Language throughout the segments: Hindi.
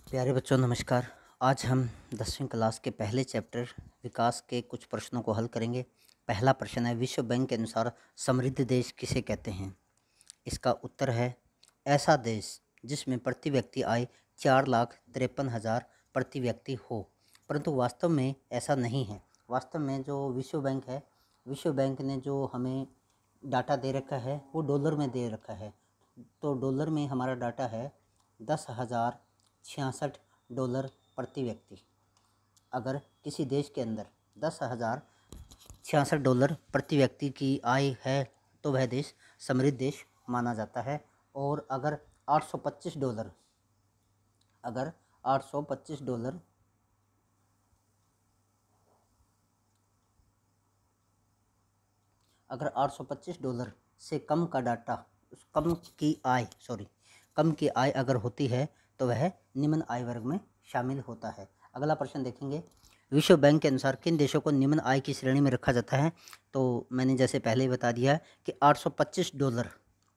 प्यारे बच्चों नमस्कार। आज हम 10वीं क्लास के पहले चैप्टर विकास के कुछ प्रश्नों को हल करेंगे। पहला प्रश्न है, विश्व बैंक के अनुसार समृद्ध देश किसे कहते हैं? इसका उत्तर है ऐसा देश जिसमें प्रति व्यक्ति आय 4,53,000 प्रति व्यक्ति हो। परंतु वास्तव में ऐसा नहीं है। वास्तव में जो विश्व बैंक है, विश्व बैंक ने जो हमें डाटा दे रखा है वो डॉलर में दे रखा है। तो डॉलर में हमारा डाटा है 10,066 डॉलर प्रति व्यक्ति। अगर किसी देश के अंदर 10,066 डॉलर प्रति व्यक्ति की आय है तो वह देश समृद्ध देश माना जाता है। और अगर 825 डॉलर अगर 825 डॉलर अगर 825 डॉलर से कम का डाटा कम की आय अगर होती है तो वह निम्न आय वर्ग में शामिल होता है। अगला प्रश्न देखेंगे, विश्व बैंक के अनुसार किन देशों को निम्न आय की श्रेणी में रखा जाता है? तो मैंने जैसे पहले ही बता दिया कि 825 डॉलर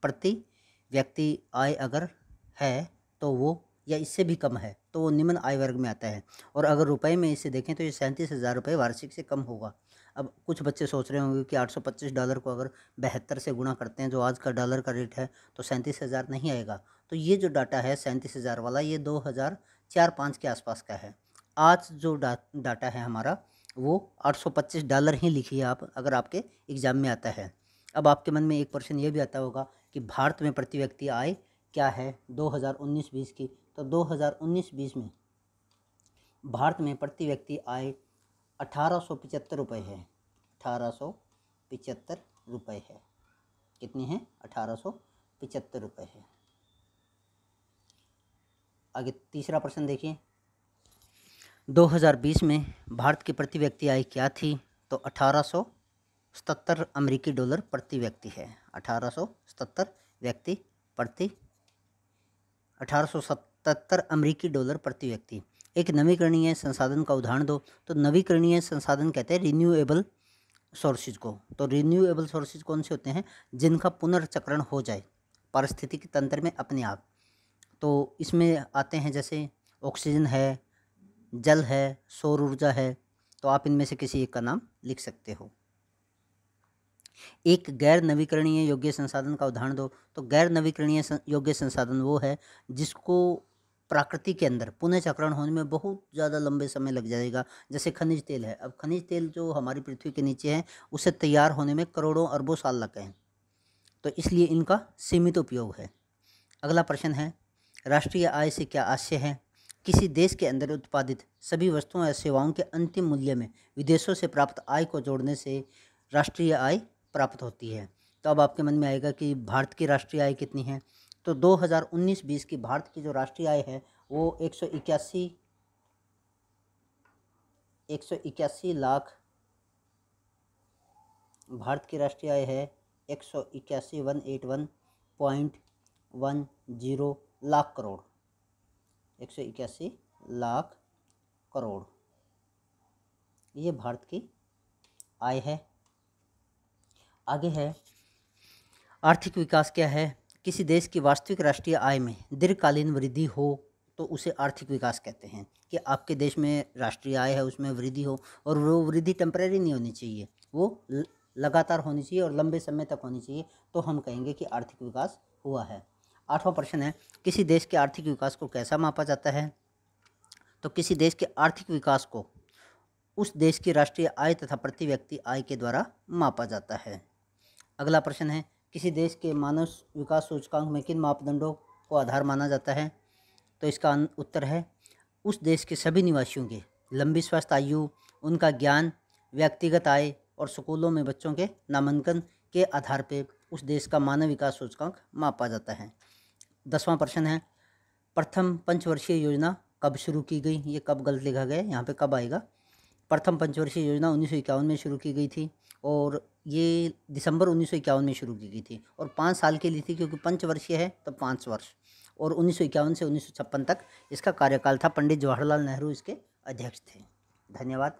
प्रति व्यक्ति आय अगर है तो वो, या इससे भी कम है तो वो निम्न आय वर्ग में आता है। और अगर रुपए में इसे देखें तो ये 37,000 रुपये वार्षिक से कम होगा। अब कुछ बच्चे सोच रहे होंगे कि 825 डॉलर को अगर 72 से गुणा करते हैं जो आज का डॉलर का रेट है तो 37,000 नहीं आएगा। तो ये जो डाटा है 37,000 वाला, ये 2004-05 के आसपास का है। आज जो डाटा है हमारा वो 825 डॉलर ही लिखिए आप, अगर आपके एग्ज़ाम में आता है। अब आपके मन में एक प्रश्न ये भी आता होगा कि भारत में प्रति व्यक्ति आय क्या है 2019-20 की? तो 2019-20 में भारत में प्रति व्यक्ति आय 1875 रुपये है। 1875 रुपये है। कितनी है? 1875 रुपये है। आगे तीसरा प्रश्न देखिए, 2020 में भारत की प्रति व्यक्ति आय क्या थी? तो 1877 अमेरिकी डॉलर प्रति व्यक्ति है। 1877 अमेरिकी डॉलर प्रति व्यक्ति। एक नवीकरणीय संसाधन का उदाहरण दो। तो नवीकरणीय संसाधन कहते हैं रिन्यूएबल सोर्सेज को। तो रिन्यूएबल सोर्सेज कौन से होते हैं? जिनका पुनर्चक्रण हो जाए पारिस्थितिकी तंत्र में अपने आप। तो इसमें आते हैं जैसे ऑक्सीजन है, जल है, सौर ऊर्जा है। तो आप इनमें से किसी एक का नाम लिख सकते हो। एक गैर नवीकरणीय योग्य संसाधन का उदाहरण दो। तो गैर नवीकरणीय योग्य संसाधन वो है जिसको प्रकृति के अंदर पुनः चक्रण होने में बहुत ज़्यादा लंबे समय लग जाएगा। जैसे खनिज तेल है। अब खनिज तेल जो हमारी पृथ्वी के नीचे है उसे तैयार होने में करोड़ों अरबों साल लग गए हैं। तो इसलिए इनका सीमित उपयोग है। अगला प्रश्न है, राष्ट्रीय आय से क्या आशय है? किसी देश के अंदर उत्पादित सभी वस्तुओं या सेवाओं के अंतिम मूल्य में विदेशों से प्राप्त आय को जोड़ने से राष्ट्रीय आय प्राप्त होती है। तो अब आपके मन में आएगा कि भारत की राष्ट्रीय आय कितनी है? तो 2019-20 की भारत की जो राष्ट्रीय आय है वो 181 लाख, भारत की राष्ट्रीय आय है 181,181.10 लाख करोड़। 181 लाख करोड़ ये भारत की आय है। आगे है, आर्थिक विकास क्या है? किसी देश की वास्तविक राष्ट्रीय आय में दीर्घकालीन वृद्धि हो तो उसे आर्थिक विकास कहते हैं। कि आपके देश में राष्ट्रीय आय है उसमें वृद्धि हो, और वो वृद्धि टेम्परेरी नहीं होनी चाहिए, वो लगातार होनी चाहिए और लंबे समय तक होनी चाहिए, तो हम कहेंगे कि आर्थिक विकास हुआ है। आठवां प्रश्न है, किसी देश के आर्थिक विकास को कैसा मापा जाता है? तो किसी देश के आर्थिक विकास को उस देश की राष्ट्रीय आय तथा प्रति व्यक्ति आय के द्वारा मापा जाता है। अगला प्रश्न है, किसी देश के मानव विकास सूचकांक में किन मापदंडों को आधार माना जाता है? तो इसका उत्तर है उस देश के सभी निवासियों के लंबी स्वस्थ आयु, उनका ज्ञान, व्यक्तिगत आय और स्कूलों में बच्चों के नामांकन के आधार पर उस देश का मानव विकास सूचकांक मापा जाता है। 10वां प्रश्न है, प्रथम पंचवर्षीय योजना कब शुरू की गई? ये कब गलत लिखा गया है, यहाँ पे कब आएगा। प्रथम पंचवर्षीय योजना 1951 में शुरू की गई थी और ये दिसंबर 1951 में शुरू की गई थी और 5 साल के लिए थी, क्योंकि पंचवर्षीय है तो 5 वर्ष। और 1951 से 1956 तक इसका कार्यकाल था। पंडित जवाहरलाल नेहरू इसके अध्यक्ष थे। धन्यवाद।